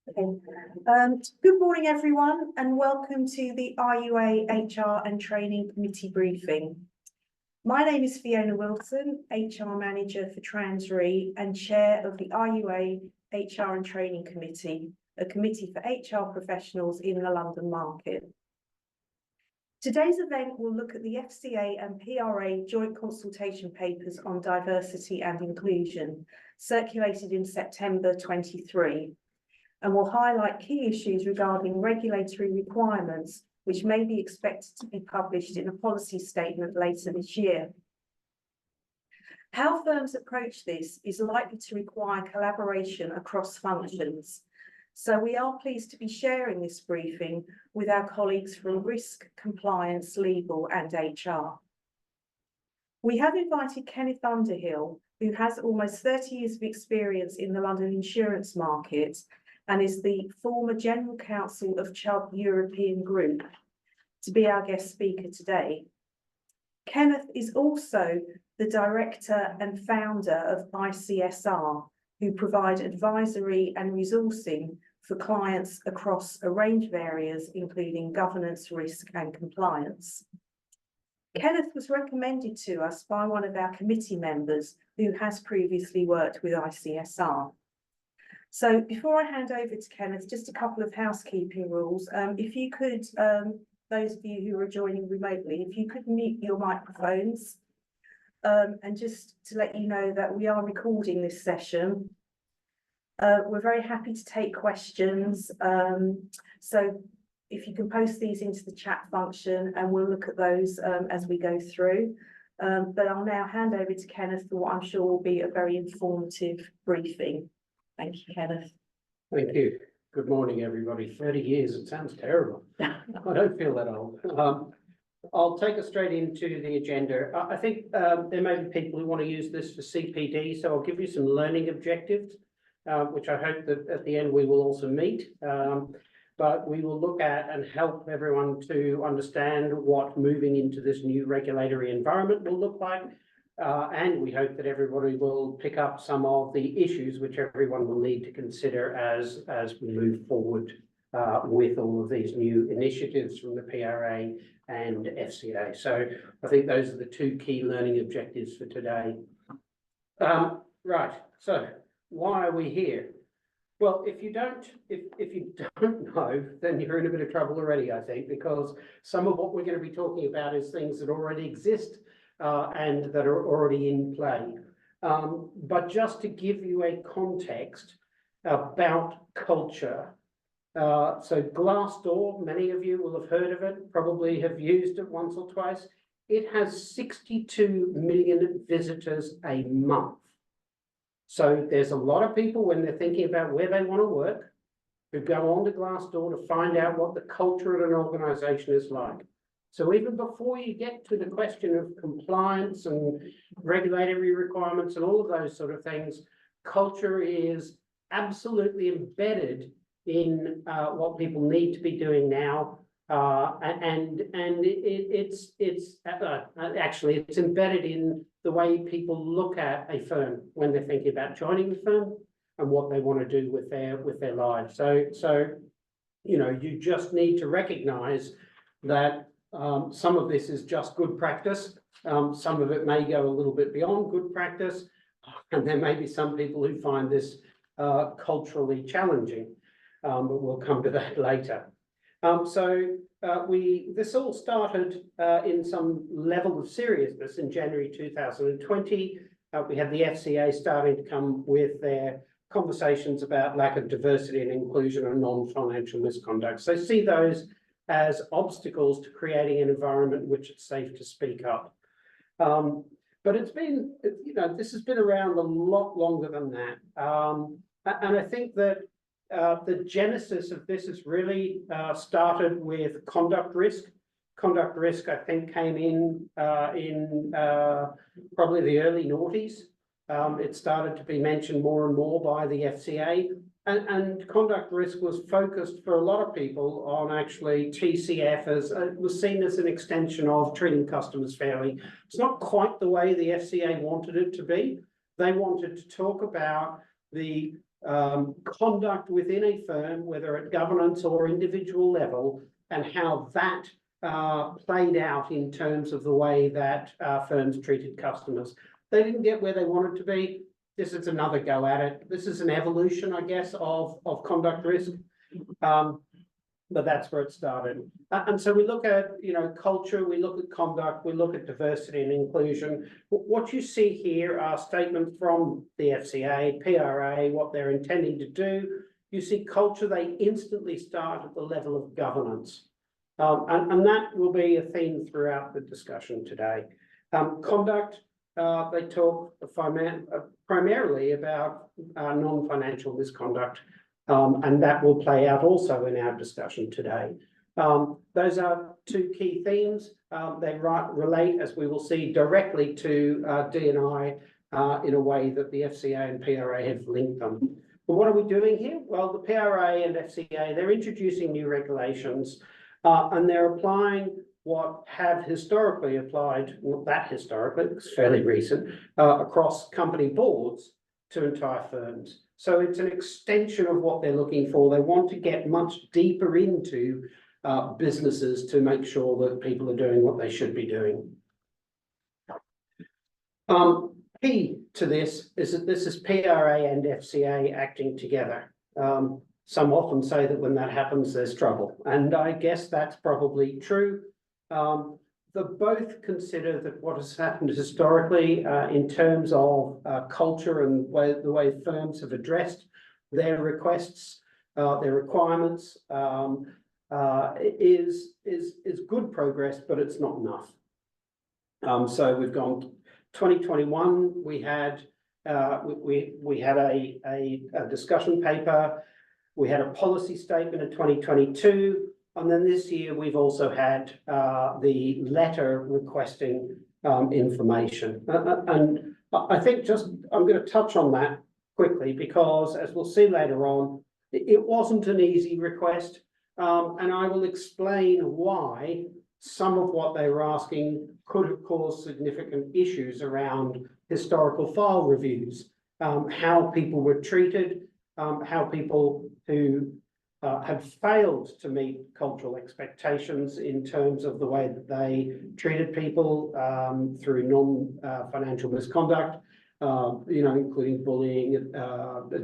Good morning, everyone, and welcome to the IUA HR and Training Committee briefing. My name is Fiona Wilson, HR Manager for TransRe and Chair of the IUA HR and Training Committee, a committee for HR professionals in the London market. Today's event will look at the FCA and PRA joint consultation papers on diversity and inclusion, circulated in September 23. And will highlight key issues regarding regulatory requirements, which may be expected to be published in a policy statement later this year. How firms approach this is likely to require collaboration across functions. So we are pleased to be sharing this briefing with our colleagues from Risk, Compliance, Legal and HR. We have invited Kenneth Underhill, who has almost 30 years of experience in the London insurance market and is the former General Counsel of Chubb European Group, to be our guest speaker today. Kenneth is also the Director and Founder of ICSR, who provide advisory and resourcing for clients across a range of areas, including governance, risk and compliance. Kenneth was recommended to us by one of our committee members who has previously worked with ICSR. So before I hand over to Kenneth, just a couple of housekeeping rules. If you could, those of you who are joining remotely, if you could mute your microphones, and just to let you know that we are recording this session. We're very happy to take questions. So if you can post these into the chat function and we'll look at those as we go through. But I'll now hand over to Kenneth for what I'm sure will be a very informative briefing. Thank you, Kenneth. Thank you. Good morning, everybody. 30 years, it sounds terrible. I don't feel that old. I'll take us straight into the agenda. I think there may be people who want to use this for CPD, so I'll give you some learning objectives, which I hope that at the end we will also meet. But we will look at and help everyone to understand what moving into this new regulatory environment will look like. And we hope that everybody will pick up some of the issues which everyone will need to consider as we move forward with all of these new initiatives from the PRA and FCA. So I think those are the two key learning objectives for today. Right, so why are we here? Well, if you don't know, then you're in a bit of trouble already, I think, because some of what we're going to be talking about is things that already exist and that are already in play. But just to give you a context about culture, so Glassdoor, many of you will have heard of it, probably have used it once or twice. It has 62 million visitors a month. So there's a lot of people when they're thinking about where they want to work, who go on to Glassdoor to find out what the culture of an organization is like. So even before you get to the question of compliance and regulatory requirements and all of those sort of things, culture is absolutely embedded in what people need to be doing now, and actually it's embedded in the way people look at a firm when they're thinking about joining the firm and what they want to do with their lives. So you know, you just need to recognise that some of this is just good practice. Some of it may go a little bit beyond good practice, and there may be some people who find this culturally challenging, but we'll come to that later. This all started in some level of seriousness in January 2020. We had the FCA starting to come with their conversations about lack of diversity and inclusion and non-financial misconduct. So see those as obstacles to creating an environment in which it's safe to speak up. But it's been, you know, this has been around a lot longer than that. And I think that the genesis of this has really started with conduct risk. Conduct risk, I think, came in probably the early noughties. It started to be mentioned more and more by the FCA. And conduct risk was focused for a lot of people on actually TCF as it was seen as an extension of treating customers fairly. It's not quite the way the FCA wanted it to be. They wanted to talk about the conduct within a firm, whether at governance or individual level, and how that played out in terms of the way that firms treated customers. They didn't get where they wanted to be. This is another go at it. This is an evolution, I guess, of conduct risk. But that's where it started. And so we look at, culture, we look at conduct, we look at diversity and inclusion. What you see here are statements from the FCA, PRA, what they're intending to do. You see culture, they instantly start at the level of governance. And that will be a theme throughout the discussion today. Conduct, they talk primarily about non-financial misconduct. And that will play out also in our discussion today. Those are two key themes. They relate, as we will see, directly to D&I in a way that the FCA and PRA have linked them. But what are we doing here? Well, the PRA and FCA, they're introducing new regulations and they're applying what have historically applied, not that historically, it's fairly recent, across company boards to entire firms. So it's an extension of what they're looking for. They want to get much deeper into businesses to make sure that people are doing what they should be doing. Key to this is that this is PRA and FCA acting together. Some often say that when that happens, there's trouble. And I guess that's probably true. They both consider that what has happened historically in terms of culture and the way firms have addressed their requests, their requirements, is good progress, but it's not enough. So we've gone 2021. We had a discussion paper. We had a policy statement in 2022. And then this year, we've also had the letter requesting information. And I think I'm going to touch on that quickly because, as we'll see later on, it wasn't an easy request. And I will explain why some of what they were asking could have caused significant issues around historical file reviews, how people were treated, how people who had failed to meet cultural expectations in terms of the way that they treated people through non-financial misconduct, including bullying,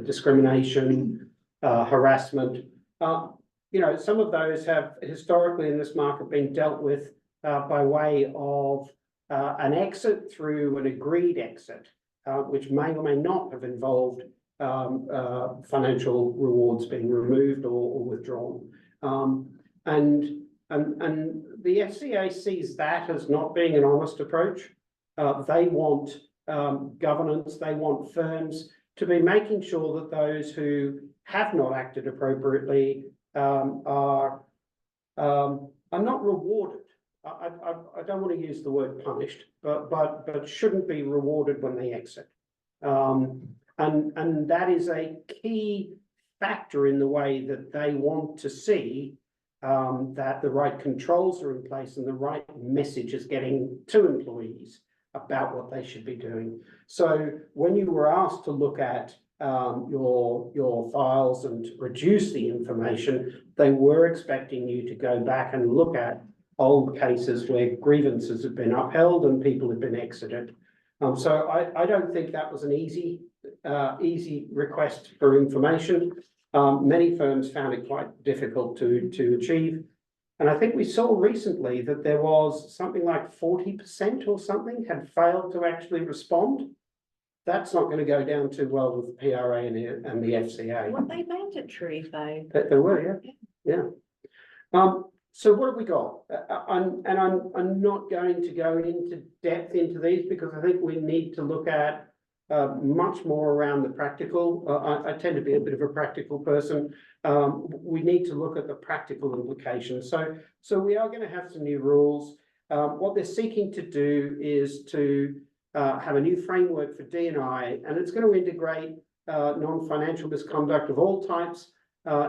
discrimination, harassment. Some of those have historically in this market been dealt with by way of an exit through an agreed exit, which may or may not have involved financial rewards being removed or withdrawn. And the FCA sees that as not being an honest approach. They want governance, they want firms to be making sure that those who have not acted appropriately are not rewarded. I don't want to use the word punished, but shouldn't be rewarded when they exit. And that is a key factor in the way that they want to see that the right controls are in place and the right message is getting to employees about what they should be doing. So when you were asked to look at your files and reduce the information, they were expecting you to go back and look at old cases where grievances have been upheld and people have been exited. So I don't think that was an easy request for information. Many firms found it quite difficult to achieve. And I think we saw recently that there was something like 40% or something had failed to actually respond. That's not going to go down too well with the PRA and the FCA. Weren't they mandatory though? They were, yeah. So what have we got? I'm not going to go into depth into these because I think we need to look at much more around the practical. I tend to be a bit of a practical person. We need to look at the practical implications. So we are going to have some new rules. What they're seeking to do is to have a new framework for D&I, and it's going to integrate non-financial misconduct of all types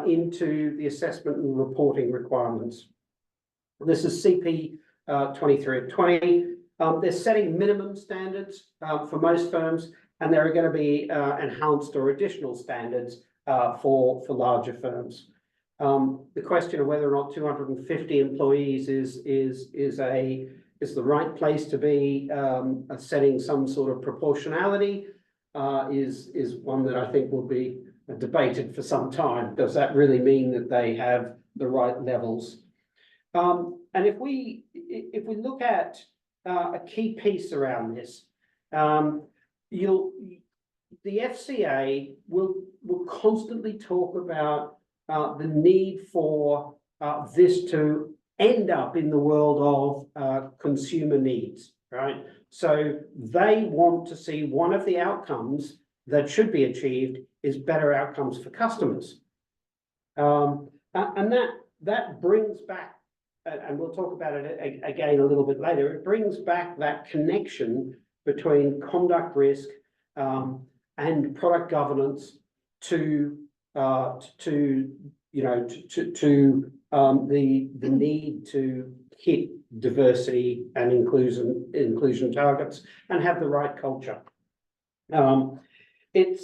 into the assessment and reporting requirements. This is CP 23 of 20. They're setting minimum standards for most firms. and there are going to be enhanced or additional standards for larger firms. The question of whether or not 250 employees is the right place to be setting some sort of proportionality is one that I think will be debated for some time. Does that really mean that they have the right levels? And if we look at a key piece around this, the FCA will constantly talk about the need for this to end up in the world of consumer needs, right? So they want to see one of the outcomes that should be achieved is better outcomes for customers. And that brings back, and we'll talk about it again a little bit later, it brings back that connection between conduct risk and product governance to the need to hit diversity and inclusion targets and have the right culture. It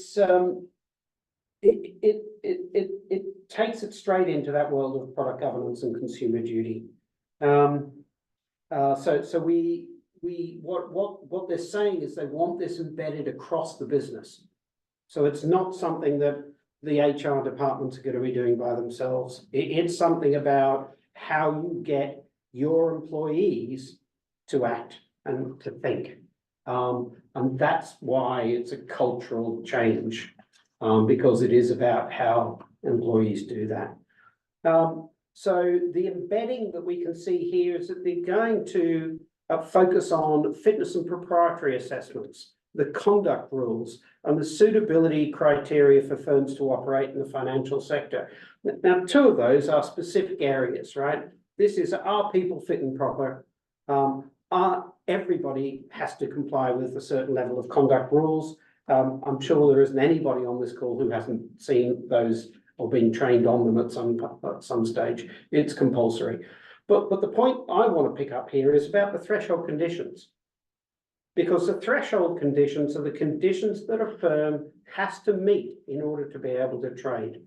takes it straight into that world of product governance and consumer duty. What they're saying is they want this embedded across the business. So it's not something that the HR departments are going to be doing by themselves. It's something about how you get your employees to act and to think. And that's why it's a cultural change, because it is about how employees do that. So the embedding that we can see here is that they're going to focus on fitness and proprietary assessments, the conduct rules, and the suitability criteria for firms to operate in the financial sector. Now, two of those are specific areas, right? This is, are people fit and proper? Everybody has to comply with a certain level of conduct rules. I'm sure there isn't anybody on this call who hasn't seen those or been trained on them at some stage. It's compulsory. But the point I want to pick up here is about the threshold conditions. Because the threshold conditions are the conditions that a firm has to meet in order to be able to trade.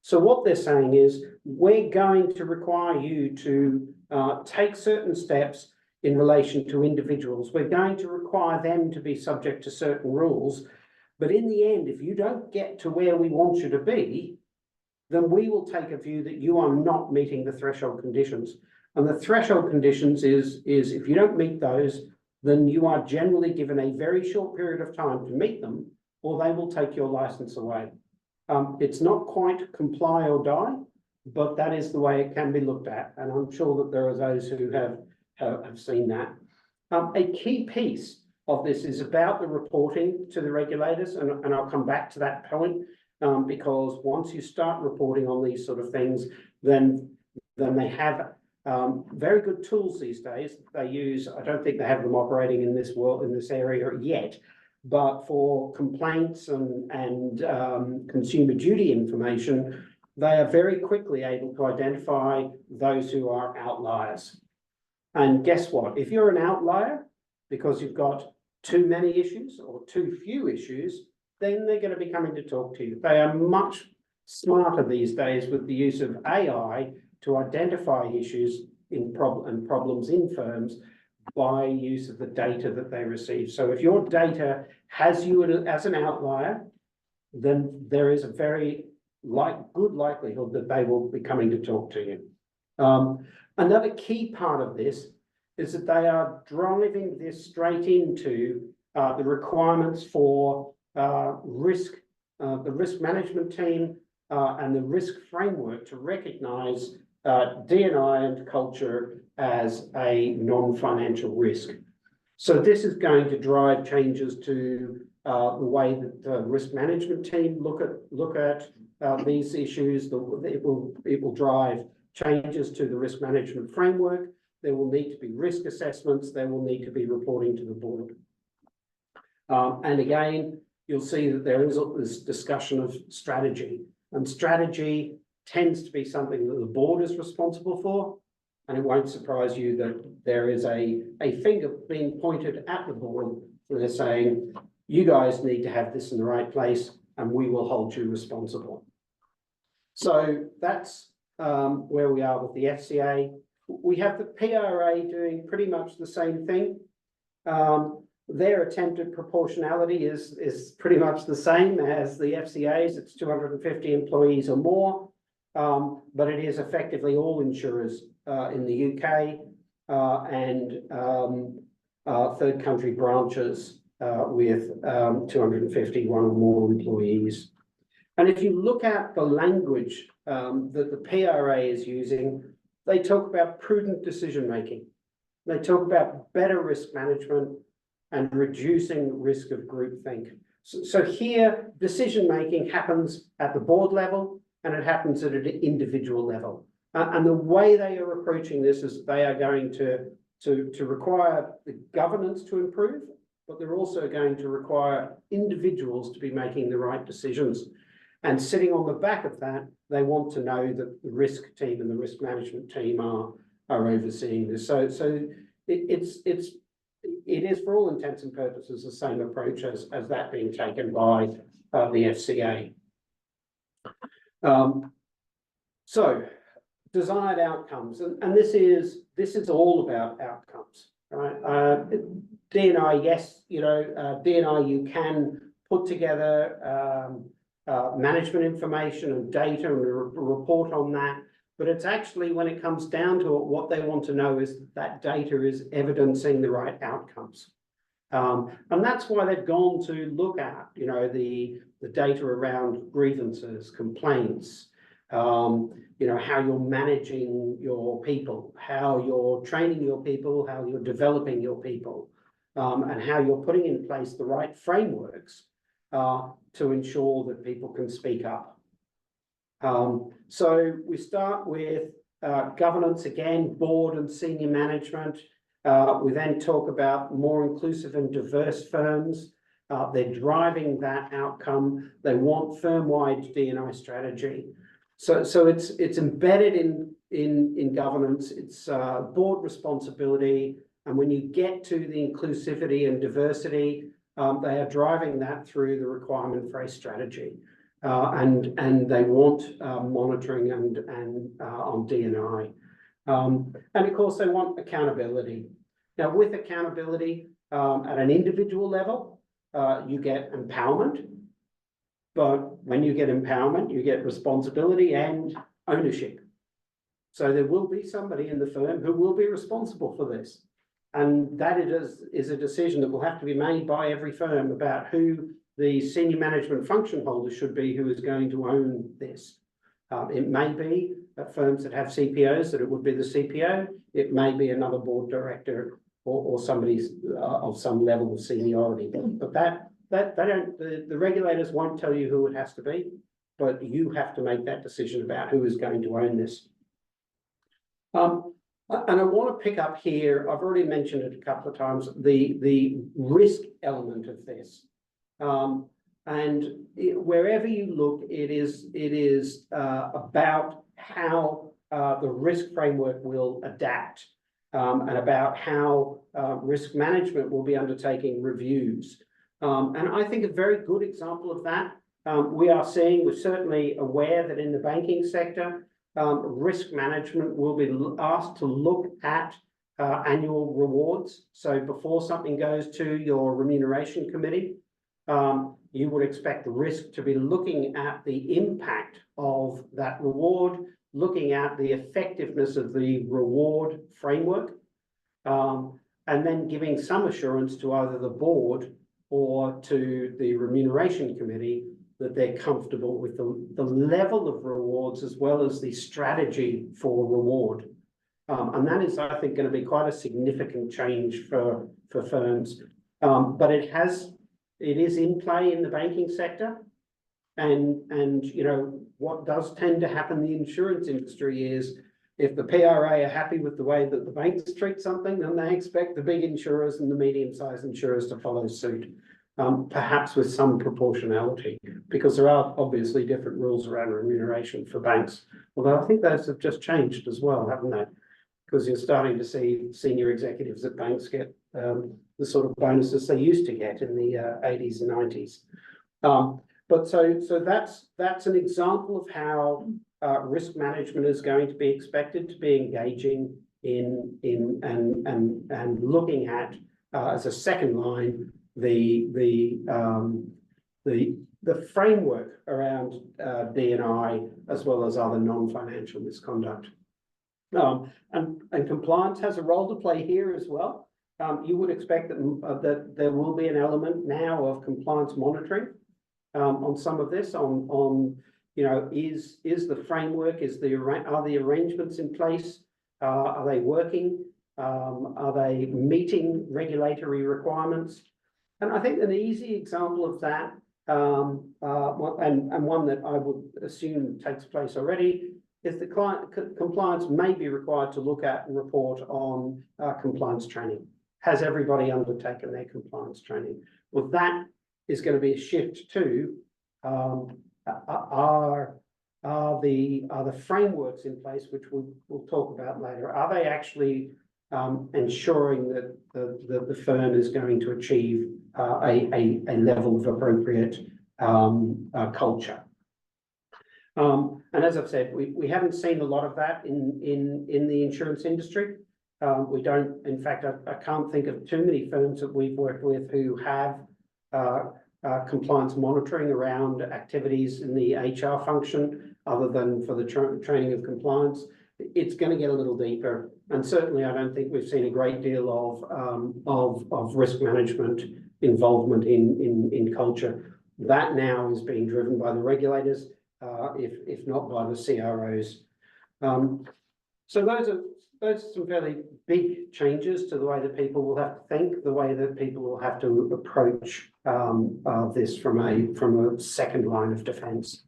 So what they're saying is, we're going to require you to take certain steps in relation to individuals. We're going to require them to be subject to certain rules. But in the end, if you don't get to where we want you to be, then we will take a view that you are not meeting the threshold conditions. And the threshold conditions is if you don't meet those, then you are generally given a very short period of time to meet them, or they will take your license away. It's not quite comply or die, but that is the way it can be looked at. And I'm sure that there are those who have seen that. A key piece of this is about the reporting to the regulators, and I'll come back to that point, because once you start reporting on these sort of things, then they have very good tools these days. They use, I don't think they have them operating in this world, in this area yet, but for complaints and consumer duty information, they are very quickly able to identify those who are outliers. And guess what? If you're an outlier because you've got too many issues or too few issues, then they're going to be coming to talk to you. They are much smarter these days with the use of AI to identify issues and problems in firms by use of the data that they receive. So if your data has you as an outlier, then there is a very good likelihood that they will be coming to talk to you. Another key part of this is that they are driving this straight into the requirements for the risk management team and the risk framework to recognise D&I and culture as a non-financial risk. So this is going to drive changes to the way that the risk management team look at these issues. It will drive changes to the risk management framework. There will need to be risk assessments. There will need to be reporting to the board. And again, you'll see that there is this discussion of strategy, and strategy tends to be something that the board is responsible for. And it won't surprise you that there is a finger being pointed at the board where they're saying, you guys need to have this in the right place and we will hold you responsible. So that's where we are with the FCA. We have the PRA doing pretty much the same thing. Their attempted proportionality is pretty much the same as the FCA's. It's 250 employees or more, but it is effectively all insurers in the UK and third country branches with 251 or more employees. And if you look at the language that the PRA is using, they talk about prudent decision making. They talk about better risk management and reducing risk of groupthink. So here, decision making happens at the board level and it happens at an individual level. And the way they are approaching this is they are going to require the governance to improve, but they're also going to require individuals to be making the right decisions. And sitting on the back of that, they want to know that the risk team and the risk management team are overseeing this. So it is for all intents and purposes the same approach as that being taken by the FCA. So desired outcomes, and this is all about outcomes, right? D&I, yes, D&I, you can put together management information and data and report on that. But it's actually, when it comes down to it, what they want to know is that data is evidencing the right outcomes. And that's why they've gone to look at, the data around grievances, complaints, how you're managing your people, how you're training your people, how you're developing your people, and how you're putting in place the right frameworks to ensure that people can speak up. So we start with governance again, board and senior management. We then talk about more inclusive and diverse firms. They're driving that outcome. They want firm-wide D&I strategy. So it's embedded in governance. It's board responsibility. And when you get to the inclusivity and diversity, they are driving that through the requirement for a strategy. And they want monitoring and on D&I. And of course, they want accountability. Now, with accountability at an individual level, you get empowerment. But when you get empowerment, you get responsibility and ownership. So there will be somebody in the firm who will be responsible for this. And that is a decision that will have to be made by every firm about who the senior management function holder should be, who is going to own this. It may be at firms that have CPOs that it would be the CPO. It may be another board director or somebody of some level of seniority. But the regulators won't tell you who it has to be, but you have to make that decision about who is going to own this. And I want to pick up here, I've already mentioned it a couple of times, the risk element of this. And wherever you look, it is about how the risk framework will adapt and about how risk management will be undertaking reviews. And I think a very good example of that, we're certainly aware that in the banking sector, risk management will be asked to look at annual rewards. So before something goes to your remuneration committee, you would expect the risk to be looking at the impact of that reward, looking at the effectiveness of the reward framework, and then giving some assurance to either the board or to the remuneration committee that they're comfortable with the level of rewards as well as the strategy for reward. And that is, I think, going to be quite a significant change for firms. But it is in play in the banking sector. And what does tend to happen in the insurance industry is if the PRA are happy with the way that the banks treat something, then they expect the big insurers and the medium-sized insurers to follow suit. Perhaps with some proportionality, because there are obviously different rules around remuneration for banks. Although I think those have just changed as well, haven't they? Because you're starting to see senior executives at banks get the sort of bonuses they used to get in the 80s and 90s. But so that's an example of how risk management is going to be expected to be engaging in and looking at as a second line the framework around D&I as well as other non-financial misconduct. And compliance has a role to play here as well. You would expect that there will be an element now of compliance monitoring on some of this, on you know, is the framework, are the arrangements in place? Are they working? Are they meeting regulatory requirements? And I think an easy example of that, and one that I would assume takes place already, is the client compliance may be required to look at and report on compliance training. Has everybody undertaken their compliance training? Well, that is going to be a shift to are the frameworks in place, which we'll talk about later. Are they actually ensuring that the firm is going to achieve a level of appropriate culture? And as I've said, we haven't seen a lot of that in the insurance industry. We don't, in fact, I can't think of too many firms that we've worked with who have compliance monitoring around activities in the HR function, other than for the training of compliance. It's going to get a little deeper, and certainly I don't think we've seen a great deal of risk management involvement in culture. That now is being driven by the regulators, if not by the CROs. So those are some fairly big changes to the way that people will have to think, the way that people will have to approach this from a second line of defence.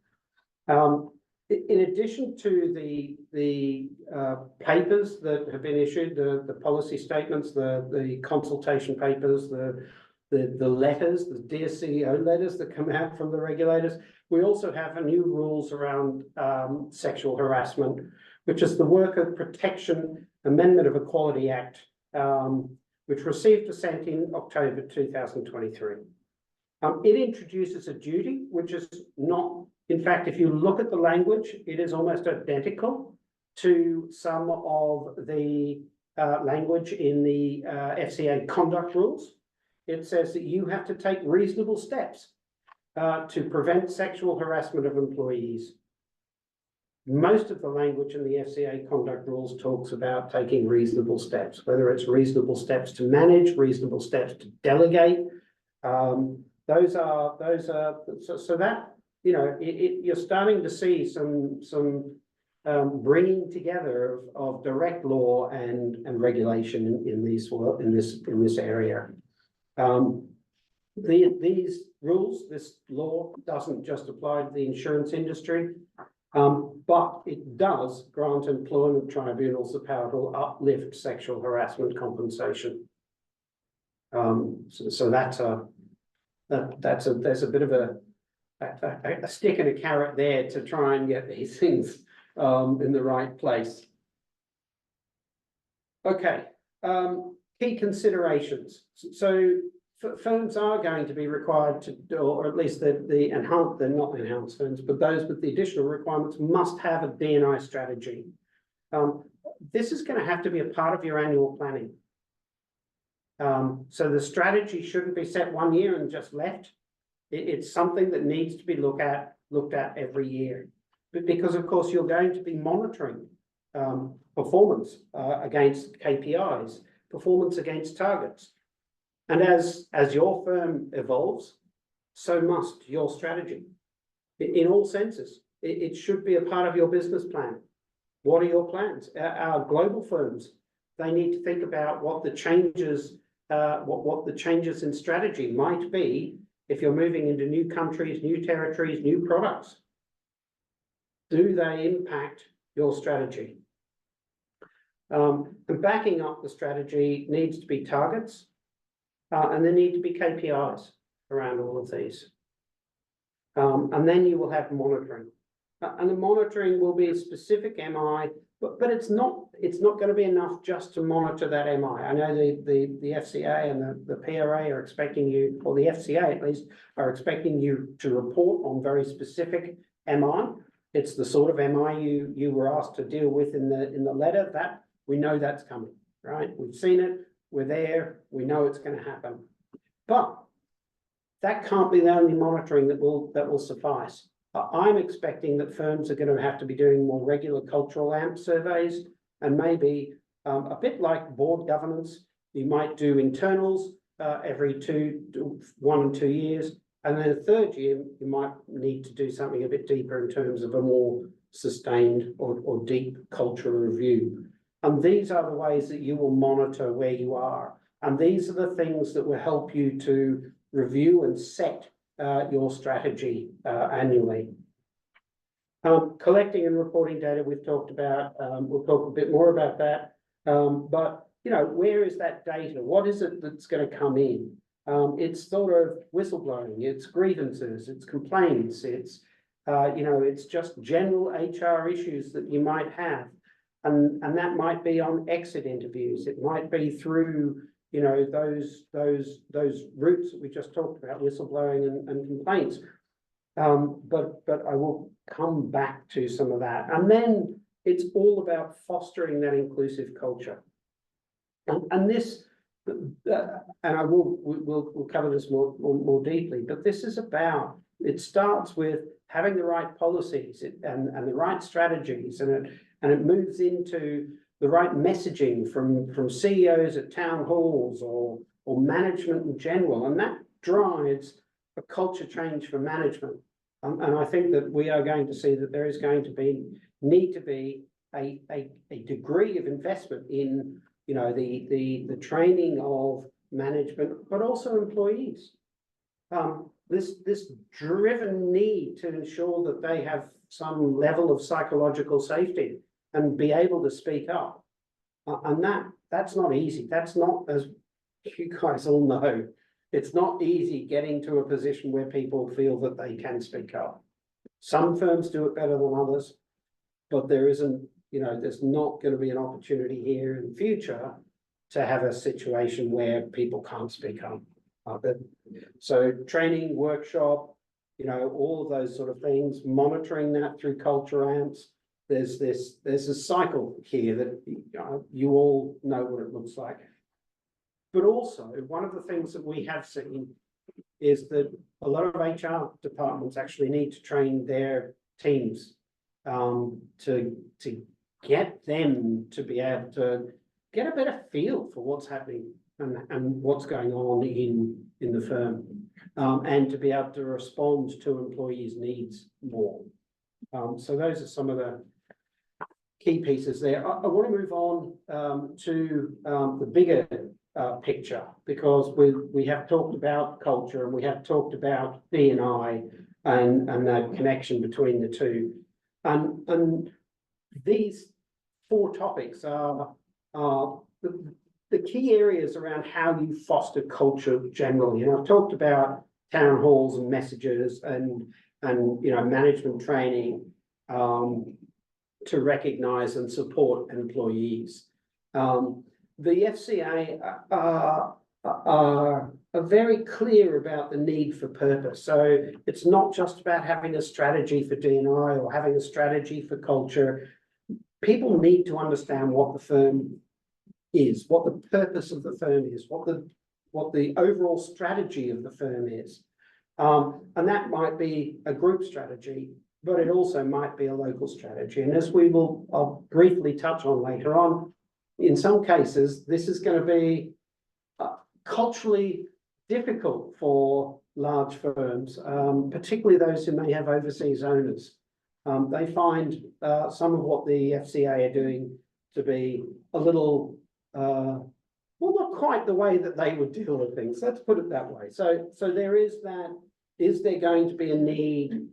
In addition to the papers that have been issued, the policy statements, the consultation papers, the letters, the Dear CEO letters that come out from the regulators, we also have new rules around sexual harassment, which is the Worker Protection Amendment of Equality Act, which received assent in October 2023. It introduces a duty, which is not, in fact, if you look at the language, it is almost identical to some of the language in the FCA conduct rules. It says that you have to take reasonable steps to prevent sexual harassment of employees. Most of the language in the FCA conduct rules talks about taking reasonable steps, whether it's reasonable steps to manage, reasonable steps to delegate. Those are so that, you know, you're starting to see some bringing together of direct law and regulation in this area. These rules, this law doesn't just apply to the insurance industry, but it does grant employment tribunals the power to uplift sexual harassment compensation. So there's a bit of a stick and a carrot there to try and get these things in the right place. Okay, key considerations. So firms are going to be required to, or at least the enhanced, they're not enhanced firms, but those with the additional requirements must have a D&I strategy. This is going to have to be a part of your annual planning. So the strategy shouldn't be set one year and just left. It's something that needs to be looked at every year, but because of course you're going to be monitoring performance against KPIs, performance against targets. And as your firm evolves, so must your strategy. In all senses, it should be a part of your business plan. What are your plans? Our global firms, they need to think about what the changes, what the changes in strategy might be if you're moving into new countries, new territories, new products. Do they impact your strategy? And backing up the strategy needs to be targets. And there need to be KPIs around all of these. And then you will have monitoring. And the monitoring will be a specific MI, but it's not going to be enough just to monitor that MI. I know the FCA and the PRA are expecting you, or the FCA at least, are expecting you to report on very specific MI. It's the sort of MI you were asked to deal with in the letter. That we know that's coming, right? We've seen it, we're there, we know it's going to happen. But that can't be the only monitoring that will suffice. I'm expecting that firms are going to have to be doing more regular cultural AMP surveys, and maybe a bit like board governance, you might do internals every 1 and 2 years, and then the third year you might need to do something a bit deeper in terms of a more sustained or deep cultural review. And these are the ways that you will monitor where you are, and these are the things that will help you to review and set your strategy annually. Collecting and reporting data we've talked about. We'll talk a bit more about that. But you know, where is that data? What is it that's going to come in? It's sort of whistleblowing, it's grievances, it's complaints, it's you know, it's just general HR issues that you might have, and that might be on exit interviews. It might be through, you know, those routes that we just talked about, whistleblowing and complaints. But I will come back to some of that. And then it's all about fostering that inclusive culture. And this, and we'll cover this more deeply, but this is about, it starts with having the right policies and the right strategies, and it moves into the right messaging from CEOs at town halls or management in general, and that drives a culture change for management. And I think that we are going to see that there is going to need to be a degree of investment in, you know, the training of management, but also employees. This driven need to ensure that they have some level of psychological safety and be able to speak up. And that's not easy. That's not, as you guys all know, it's not easy getting to a position where people feel that they can speak up. Some firms do it better than others, but there isn't, you know, there's not going to be an opportunity here in the future to have a situation where people can't speak up. So training, workshop, you know, all of those sort of things, monitoring that through culture amps. There's a cycle here that you all know what it looks like. But also, one of the things that we have seen is that a lot of HR departments actually need to train their teams to get them to be able to get a better feel for what's happening and what's going on in the firm, and to be able to respond to employees' needs more. So those are some of the key pieces there. I want to move on to the bigger picture, because we have talked about culture and we have talked about D&I and the connection between the two, and these 4 topics are the key areas around how you foster culture generally. And I've talked about town halls and messages and you know, management training to recognise and support employees. The FCA are very clear about the need for purpose. So it's not just about having a strategy for D&I or having a strategy for culture. People need to understand what the firm is, what the purpose of the firm is, what the overall strategy of the firm is. And that might be a group strategy, but it also might be a local strategy. And as I'll briefly touch on later on, in some cases, this is going to be culturally difficult for large firms, particularly those who may have overseas owners. They find some of what the FCA are doing to be a little, well, not quite the way that they would deal with things. Let's put it that way. So there is that. Is there going to be a need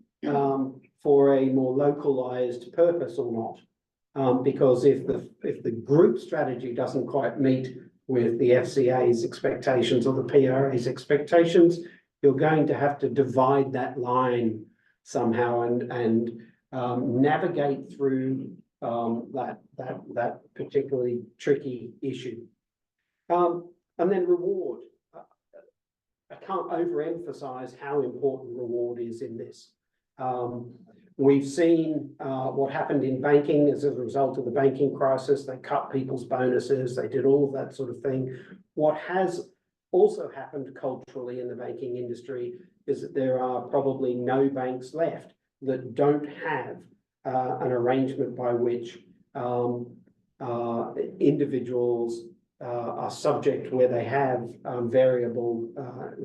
for a more localized purpose or not? Because if the group strategy doesn't quite meet with the FCA's expectations or the PRA's expectations, you're going to have to divide that line somehow and navigate through that particularly tricky issue. And then reward. I can't overemphasize how important reward is in this. We've seen what happened in banking as a result of the banking crisis. They cut people's bonuses, they did all of that sort of thing. What has also happened culturally in the banking industry is that there are probably no banks left that don't have an arrangement by which individuals are subject, where they have variable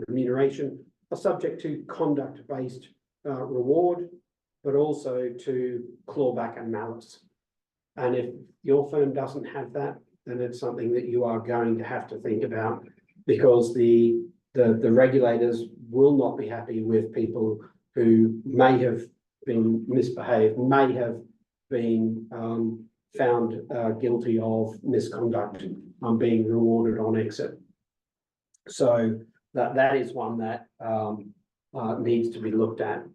remuneration, are subject to conduct-based reward, but also to clawback and malice. And if your firm doesn't have that, then it's something that you are going to have to think about, because the regulators will not be happy with people who may have been misbehaved, may have been found guilty of misconduct being rewarded on exit. So that is one that needs to be looked at.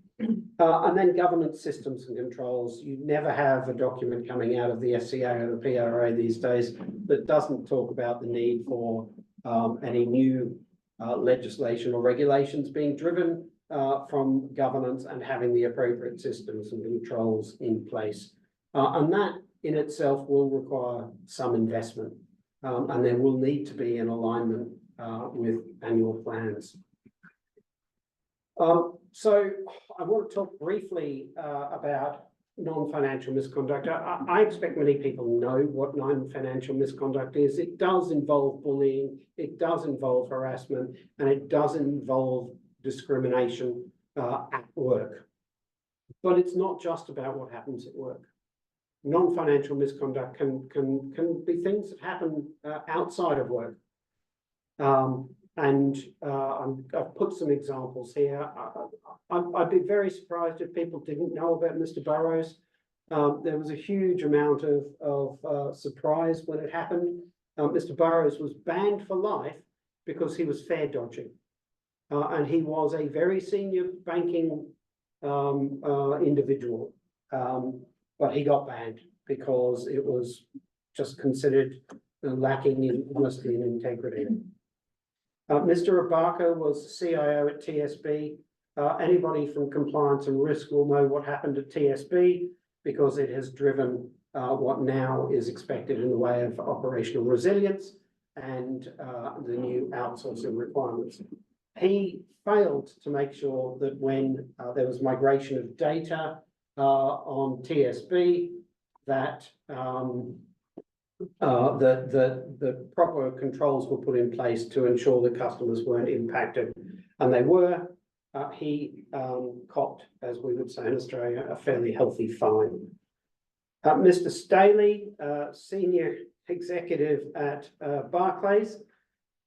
And then governance systems and controls. You never have a document coming out of the FCA or the PRA these days that doesn't talk about the need for any new legislation or regulations being driven from governance and having the appropriate systems and controls in place. And that in itself will require some investment. And there will need to be an alignment with annual plans. So I want to talk briefly about non-financial misconduct. I expect many people know what non-financial misconduct is. It does involve bullying, it does involve harassment, and it does involve discrimination at work. But it's not just about what happens at work. Non-financial misconduct can be things that happen outside of work. I've put some examples here. I'd be very surprised if people didn't know about Mr. Burrows. There was a huge amount of surprise when it happened. Mr. Burrows was banned for life because he was fare dodging. And he was a very senior banking individual. But he got banned because it was just considered lacking in honesty and integrity. Mr. Abaka was CIO at TSB. Anybody from compliance and risk will know what happened at TSB, because it has driven what now is expected in the way of operational resilience and the new outsourcing requirements. He failed to make sure that when there was migration of data on TSB, that the proper controls were put in place to ensure that customers weren't impacted, and they were. He copped, as we would say in Australia, a fairly healthy fine. Mr. Staley, senior executive at Barclays,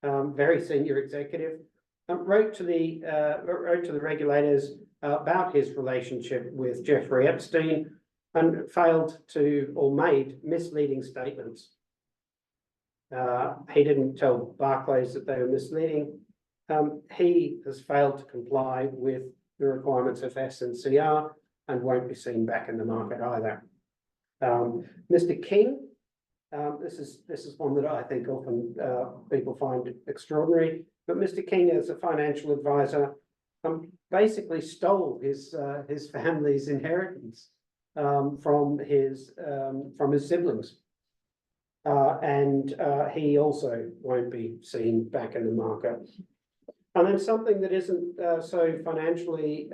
very senior executive, wrote to the regulators about his relationship with Jeffrey Epstein, and failed to, or made misleading statements. He didn't tell Barclays that they were misleading. He has failed to comply with the requirements of FCA and won't be seen back in the market either. Mr. King, this is one that I think often people find extraordinary, but Mr. King, as a financial advisor, basically stole his family's inheritance from his siblings, and he also won't be seen back in the market. And then something that isn't so financially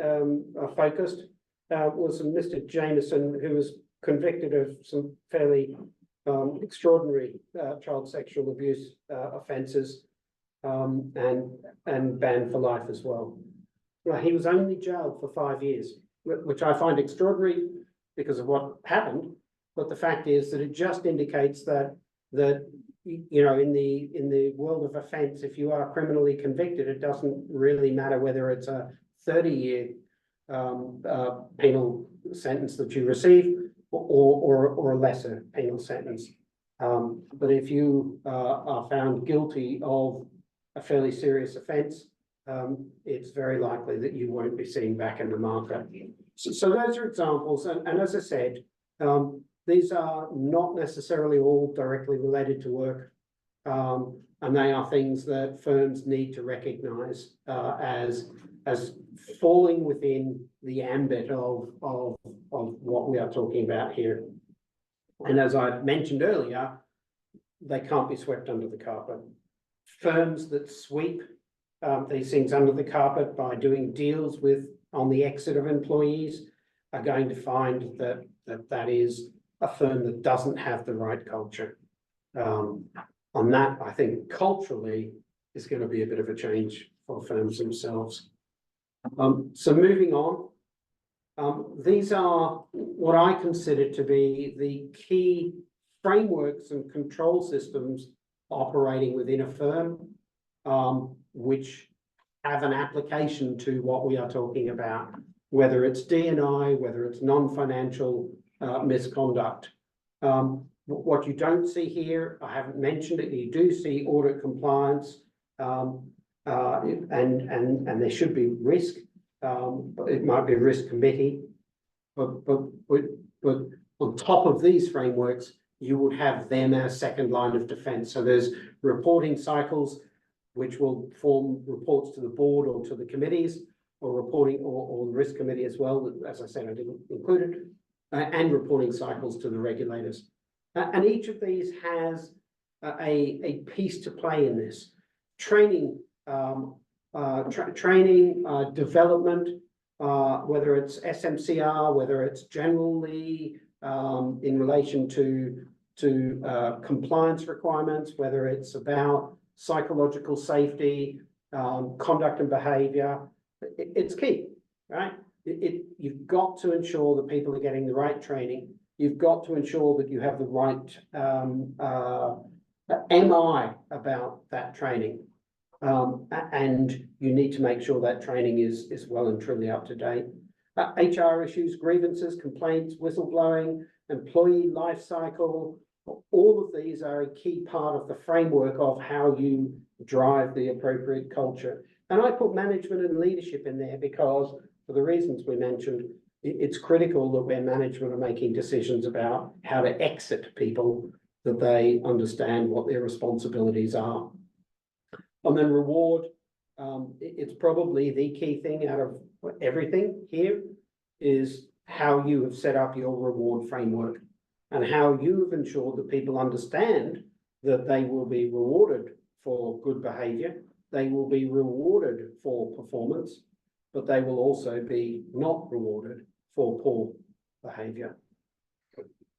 focused was Mr. Jameson, who was convicted of some fairly extraordinary child sexual abuse offences and banned for life as well. He was only jailed for 5 years, which I find extraordinary because of what happened. But the fact is that it just indicates that you know, in the world of offence, if you are criminally convicted, it doesn't really matter whether it's a 30-year penal sentence that you receive or a lesser penal sentence. But if you are found guilty of a fairly serious offence, it's very likely that you won't be seen back in the market. So those are examples, and as I said, these are not necessarily all directly related to work. And they are things that firms need to recognise as falling within the ambit of what we are talking about here. And as I mentioned earlier, they can't be swept under the carpet. Firms that sweep these things under the carpet by doing deals on the exit of employees are going to find that is a firm that doesn't have the right culture. On that, I think culturally is going to be a bit of a change for firms themselves. So moving on, these are what I consider to be the key frameworks and control systems operating within a firm, which have an application to what we are talking about, whether it's D&I, whether it's non-financial misconduct. What you don't see here, I haven't mentioned it, you do see audit compliance, and there should be risk. It might be a risk committee, but on top of these frameworks, you would have them as second line of defense. So there's reporting cycles, which will form reports to the board or to the committees, or reporting or the risk committee as well. As I said, I didn't include it, and reporting cycles to the regulators. And each of these has a piece to play in this. Training, development, whether it's SMCR, whether it's generally in relation to compliance requirements, whether it's about psychological safety, conduct and behaviour, it's key, right? You've got to ensure that people are getting the right training. You've got to ensure that you have the right MI about that training. And you need to make sure that training is well and truly up to date. HR issues, grievances, complaints, whistleblowing, employee life cycle, all of these are a key part of the framework of how you drive the appropriate culture. And I put management and leadership in there because, for the reasons we mentioned, it's critical that where management are making decisions about how to exit people, that they understand what their responsibilities are. And then reward, it's probably the key thing out of everything here is how you have set up your reward framework and how you have ensured that people understand that they will be rewarded for good behaviour, they will be rewarded for performance, but they will also be not rewarded for poor behaviour.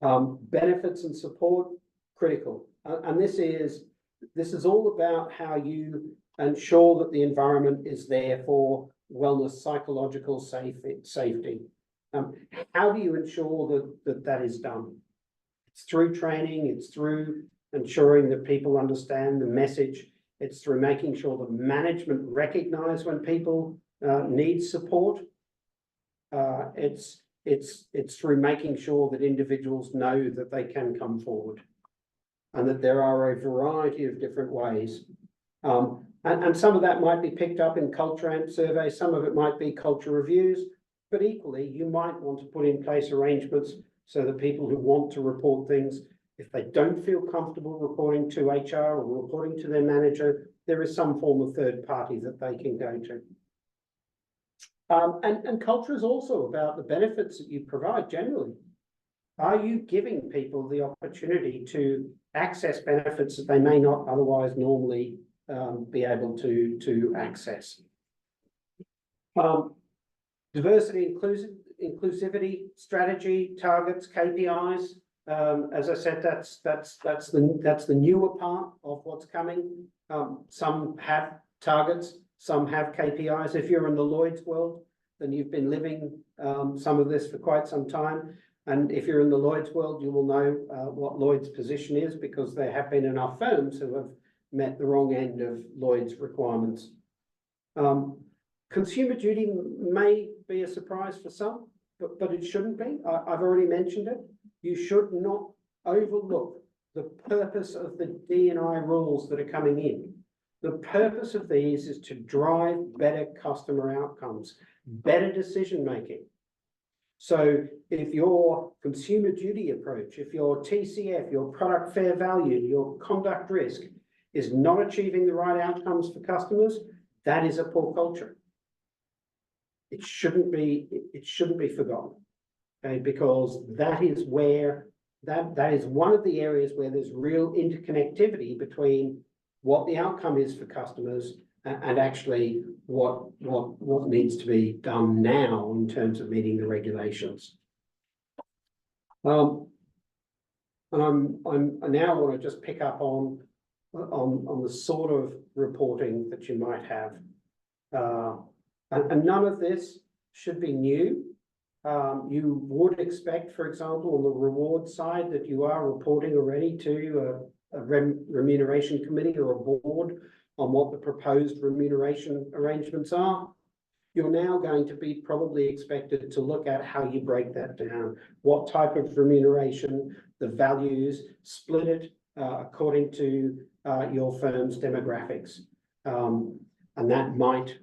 Benefits and support, critical. And this is all about how you ensure that the environment is there for wellness, psychological safety. How do you ensure that is done? It's through training, it's through ensuring that people understand the message, it's through making sure that management recognise when people need support. It's through making sure that individuals know that they can come forward and that there are a variety of different ways. And some of that might be picked up in culture amp surveys, some of it might be culture reviews, but equally you might want to put in place arrangements so that people who want to report things, if they don't feel comfortable reporting to HR or reporting to their manager, there is some form of third party that they can go to. And culture is also about the benefits that you provide generally. Are you giving people the opportunity to access benefits that they may not otherwise normally be able to access? Diversity, inclusivity, strategy, targets, KPIs. As I said, that's the newer part of what's coming. Some have targets, some have KPIs. If you're in the Lloyd's world, then you've been living some of this for quite some time. And if you're in the Lloyd's world, you will know what Lloyd's position is, because there have been enough firms who have met the wrong end of Lloyd's requirements. Consumer duty may be a surprise for some, but it shouldn't be. I've already mentioned it. You should not overlook the purpose of the D&I rules that are coming in. The purpose of these is to drive better customer outcomes, better decision making. So if your consumer duty approach, if your TCF, your product fair value, your conduct risk is not achieving the right outcomes for customers, that is a poor culture. It shouldn't be forgotten. Okay, because that is where that is one of the areas where there's real interconnectivity between what the outcome is for customers and actually what needs to be done now in terms of meeting the regulations. And I now want to just pick up on the sort of reporting that you might have. And none of this should be new. You would expect, for example, on the reward side that you are reporting already to a remuneration committee or a board on what the proposed remuneration arrangements are. You're now going to be probably expected to look at how you break that down, what type of remuneration, the values, split it according to your firm's demographics. And that might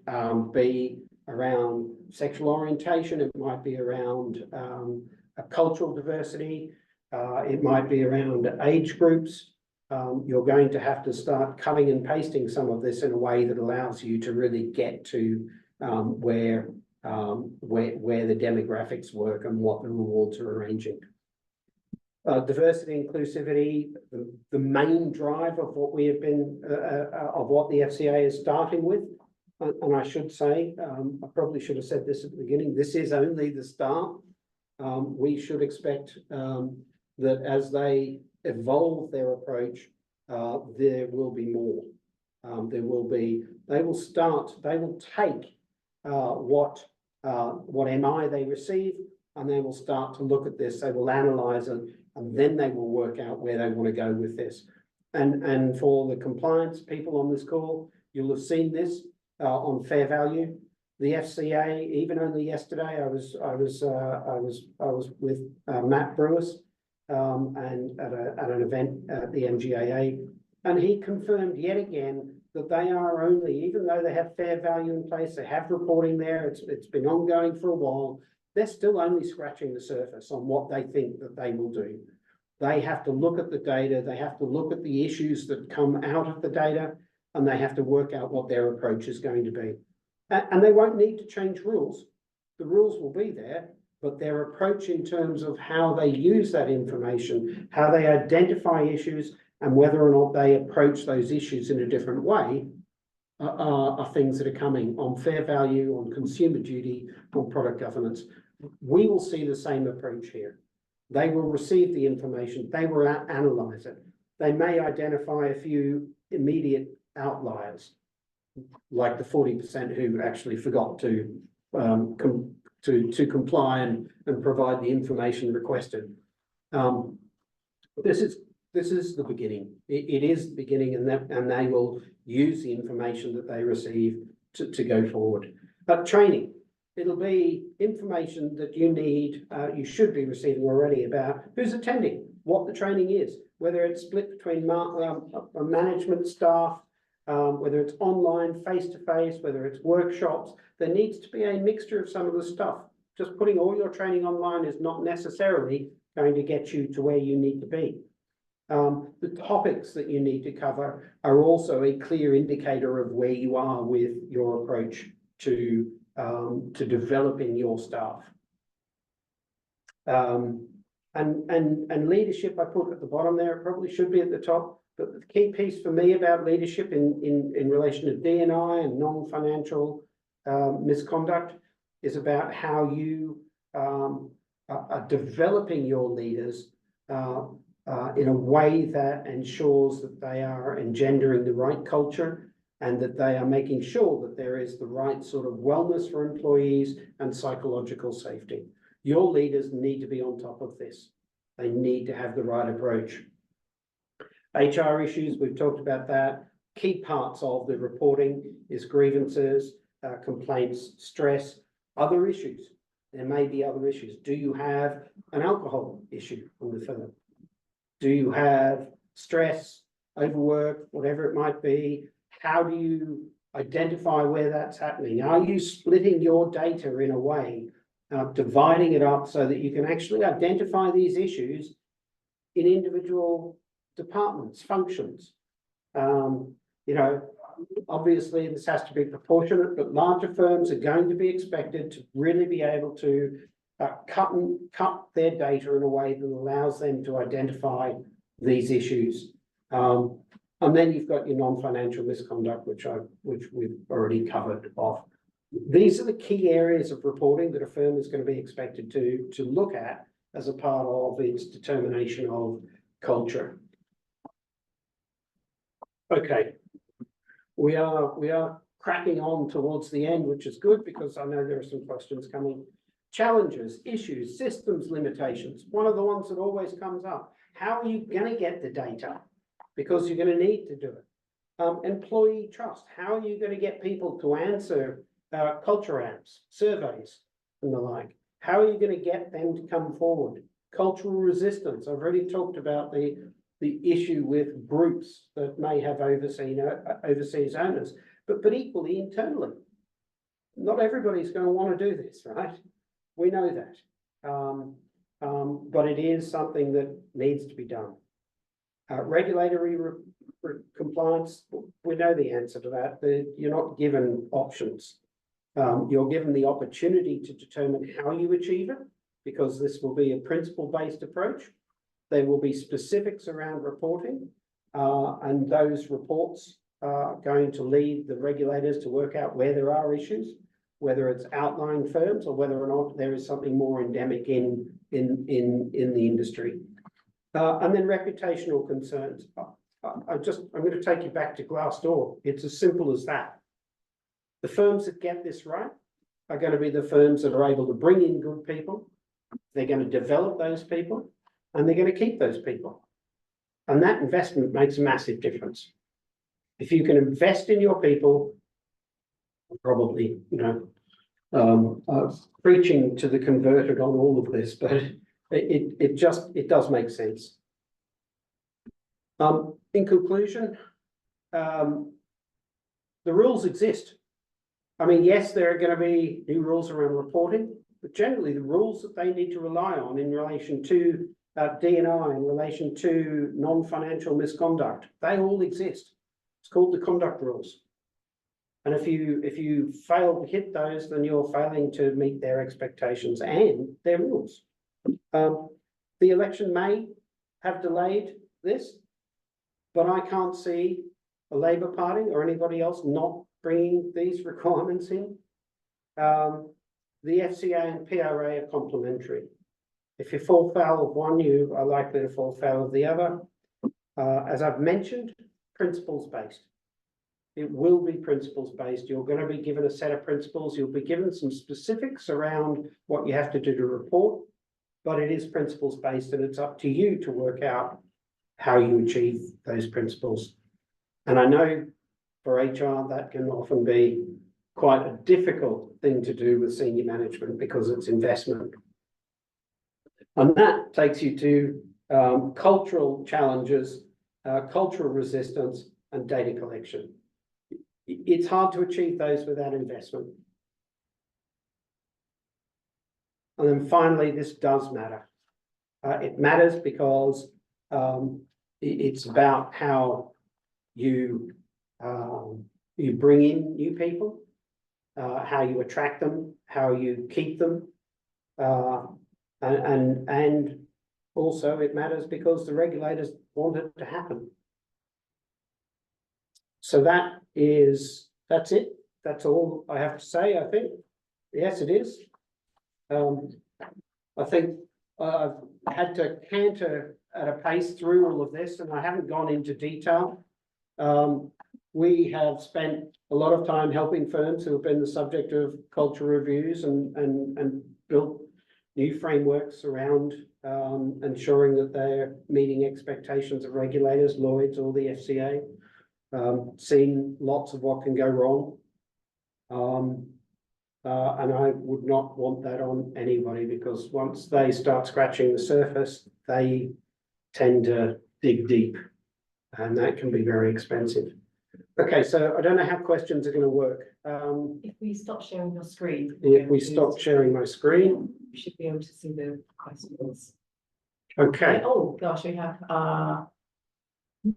be around sexual orientation, it might be around a cultural diversity, it might be around age groups. You're going to have to start cutting and pasting some of this in a way that allows you to really get to where the demographics work and what the rewards are arranging. Diversity, inclusivity, the main drive of what we have been, of what the FCA is starting with. And I should say, I probably should have said this at the beginning, this is only the start. We should expect that as they evolve their approach, there will be more. They will take what MI they receive, and they will start to look at this, they will analyze it, and then they will work out where they want to go with this. And for the compliance people on this call, you'll have seen this on fair value. The FCA, even only yesterday, I was with Matt Brewis and at an event at the MGAA, and he confirmed yet again that they are only, even though they have fair value in place, they have reporting there, it's been ongoing for a while, they're still only scratching the surface on what they think that they will do. They have to look at the data, they have to look at the issues that come out of the data, and they have to work out what their approach is going to be. And they won't need to change rules. The rules will be there, but their approach in terms of how they use that information, how they identify issues, and whether or not they approach those issues in a different way are things that are coming on fair value, on consumer duty, on product governance. We will see the same approach here. They will receive the information, they will analyze it. They may identify a few immediate outliers, like the 40% who actually forgot to comply and provide the information requested. This is the beginning. It is the beginning, and they will use the information that they receive to go forward. But training, it'll be information that you need, you should be receiving already about who's attending, what the training is, whether it's split between management staff, whether it's online, face-to-face, whether it's workshops. There needs to be a mixture of some of the stuff. Just putting all your training online is not necessarily going to get you to where you need to be. The topics that you need to cover are also a clear indicator of where you are with your approach to developing your staff. And leadership I put at the bottom there, it probably should be at the top, but the key piece for me about leadership in relation to D&I and non-financial misconduct is about how you are developing your leaders in a way that ensures that they are engendering the right culture and that they are making sure that there is the right sort of wellness for employees and psychological safety. Your leaders need to be on top of this. They need to have the right approach. HR issues, we've talked about that. Key parts of the reporting is grievances, complaints, stress, other issues. There may be other issues. Do you have an alcohol issue on the firm? Do you have stress, overwork, whatever it might be? How do you identify where that's happening? Are you splitting your data in a way dividing it up so that you can actually identify these issues in individual departments, functions. You know, obviously this has to be proportionate, but larger firms are going to be expected to really be able to cut their data in a way that allows them to identify these issues. And then you've got your non-financial misconduct, which we've already covered off. These are the key areas of reporting that a firm is going to be expected to look at as a part of its determination of culture. Okay, we are cracking on towards the end, which is good because I know there are some questions coming. Challenges, issues, systems limitations. One of the ones that always comes up. How are you going to get the data? Because you're going to need to do it. Employee trust. How are you going to get people to answer culture apps, surveys, and the like? How are you going to get them to come forward? Cultural resistance. I've already talked about the issue with groups that may have overseas owners, but equally internally. Not everybody's going to want to do this, right? We know that. But it is something that needs to be done. Regulatory compliance, we know the answer to that. You're not given options. You're given the opportunity to determine how you achieve it, because this will be a principle-based approach. There will be specifics around reporting, and those reports are going to lead the regulators to work out where there are issues, whether it's outlying firms or whether or not there is something more endemic in the industry. And then reputational concerns. I'm going to take you back to Glassdoor. It's as simple as that. The firms that get this right are going to be the firms that are able to bring in good people. They're going to develop those people, and they're going to keep those people. And that investment makes a massive difference. If you can invest in your people, probably, preaching to the converted on all of this, but it does make sense. In conclusion, the rules exist. I mean, yes, there are going to be new rules around reporting, but generally the rules that they need to rely on in relation to D&I, in relation to non-financial misconduct, they all exist. It's called the conduct rules. And if you fail to hit those, then you're failing to meet their expectations and their rules. The election may have delayed this, but I can't see a Labor Party or anybody else not bringing these requirements in. The FCA and PRA are complementary. If you fall foul of one, you are likely to fall foul of the other. As I've mentioned, principles-based. It will be principles-based. You're going to be given a set of principles. You'll be given some specifics around what you have to do to report, but it is principles-based, and it's up to you to work out how you achieve those principles. And I know for HR, that can often be quite a difficult thing to do with senior management because it's investment. And that takes you to cultural challenges, cultural resistance, and data collection. It's hard to achieve those without investment. And then finally, this does matter. It matters because it's about how you bring in new people, how you attract them, how you keep them, and also it matters because the regulators want it to happen. So that's it. That's all I have to say, I think. Yes, it is. I think I've had to canter at a pace through all of this, and I haven't gone into detail. We have spent a lot of time helping firms who have been the subject of culture reviews and built new frameworks around ensuring that they're meeting expectations of regulators, Lloyd's or the FCA. Seen lots of what can go wrong. And I would not want that on anybody, because once they start scratching the surface, they tend to dig deep, and that can be very expensive. Okay, so I don't know how questions are going to work. If we stop sharing your screen. If we stop sharing my screen, You should be able to see the questions. okay. Oh, gosh, we have,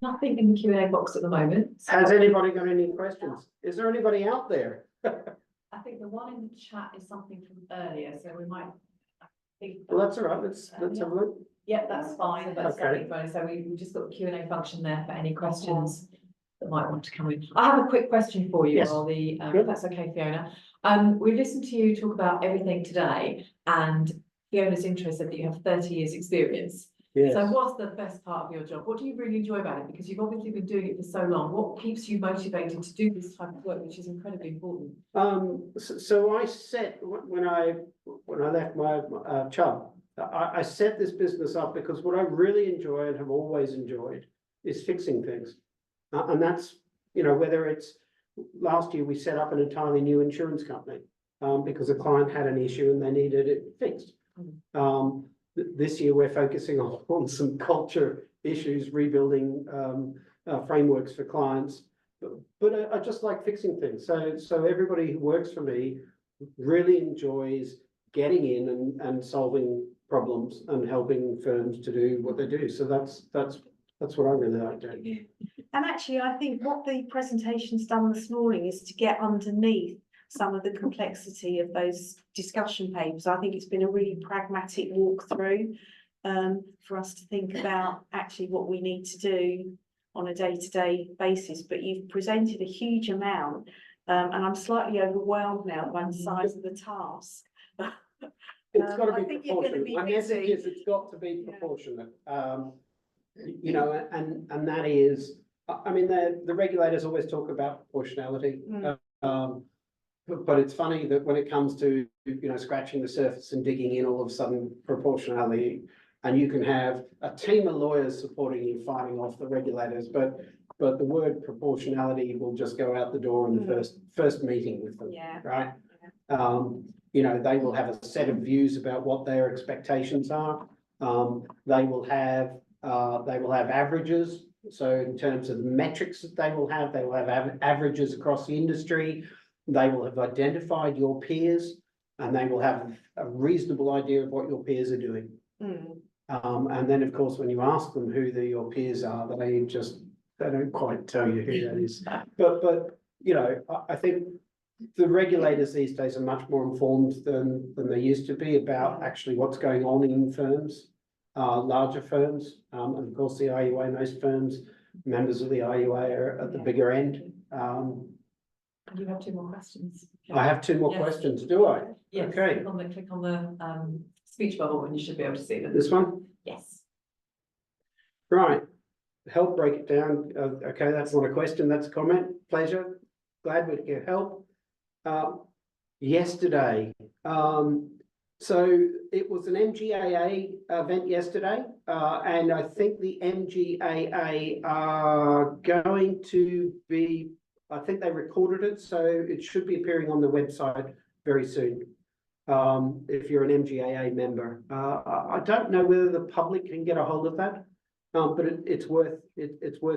nothing in the Q&A box at the moment. So Has anybody got any questions? Is there anybody out there? I think the one in the chat is something from earlier, so we might. I think Well, that's all right. Let's have a look. Yeah, that's fine, that's Okay. certainly fine, so we've just got the Q&A function there for any questions that might want to come in. I have a quick question for you, Yes. while the, Good. if that's okay, Fiona. We've listened to you talk about everything today, and Fiona's interested that you have 30 years experience. Yes. So what's the best part of your job? What do you really enjoy about it? Because you've obviously been doing it for so long. What keeps you motivated to do this type of work, which is incredibly important? So I set, when I left my job, I set this business up because what I really enjoy and have always enjoyed is fixing things. And that's, you know, whether it's, last year we set up an entirely new insurance company because a client had an issue and they needed it fixed. This year we're focusing on some culture issues, rebuilding frameworks for clients. But I just like fixing things. So everybody who works for me really enjoys getting in and solving problems and helping firms to do what they do. So that's what I really like doing. And actually, I think what the presentation's done this morning is to get underneath some of the complexity of those discussion papers. I think it's been a really pragmatic walkthrough for us to think about actually what we need to do on a day-to-day basis. But you've presented a huge amount, and I'm slightly overwhelmed now by the size of the task. It's got to I be think you're gonna proportionate. be My message busy. is it's got to be proportionate. You know, and that is, I mean, the regulators always talk about proportionality. But it's funny that when it comes to, you know, scratching the surface and digging in, all of a sudden proportionality, and you can have a team of lawyers supporting you fighting off the regulators, but the word proportionality will just go out the door in the first meeting with them. Yeah. Right. You know, they will have a set of views about what their expectations are. They will have averages. So in terms of the metrics that they will have averages across the industry. They will have identified your peers and they will have a reasonable idea of what your peers are doing. And then, of course, when you ask them who your peers are, they don't quite tell you who that is. But you know, I think the regulators these days are much more informed than they used to be about actually what's going on in firms, larger firms. And of course, the IUA, most firms, members of the IUA are at the bigger end. You have 2 more questions. I have 2 more questions, do I? Yes, Okay. click on the speech bubble and you should be able to see them. This one? Yes. Right. Help break it down. Okay, that's not a question, that's a comment. Pleasure. Glad we could help. Yesterday, so it was an MGAA event yesterday, and I think the MGAA are going to be, I think they recorded it, so it should be appearing on the website very soon. If you're an MGAA member, I don't know whether the public can get a hold of that, but it's worth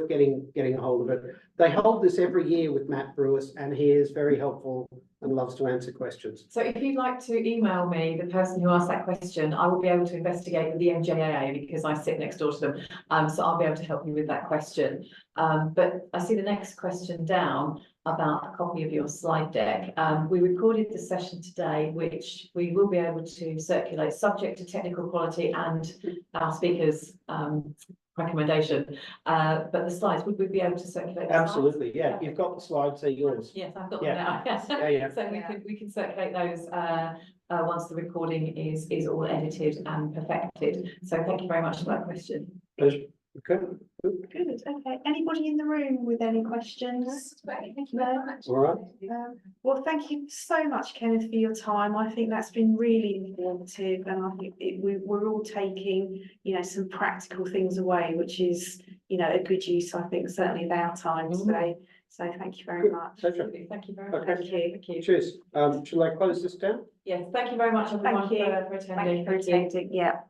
getting a hold of it. They hold this every year with Matt Brewis, and he is very helpful and loves to answer questions. So if you'd like to email me the person who asked that question, I will be able to investigate with the MGAA because I sit next door to them. So I'll be able to help you with that question. But I see the next question down about a copy of your slide deck. We recorded the session today, which we will be able to circulate subject to technical quality and our speakers' recommendation. But the slides, would we be able to circulate? Absolutely, yeah. You've got the slides, they're yours. Yes, I've got Yeah. them now. Yes. Yeah. So we can circulate those once the recording is all edited and perfected. So thank you very much for that question. Pleasure. Okay. Good, okay. Anybody in the room with any questions? No? All right. Well, thank you so much, Kenneth, for your time. I think that's been really informative, and I think we're all taking, you know, some practical things away, which is, you know, a good use, I think, certainly of our time today. So thank you very much. Pleasure. Thank you very much. Okay. Thank you. Cheers. Shall I close this down? Yes, thank you very much, everyone, Thank you. for attending. Thank you for attending, yeah.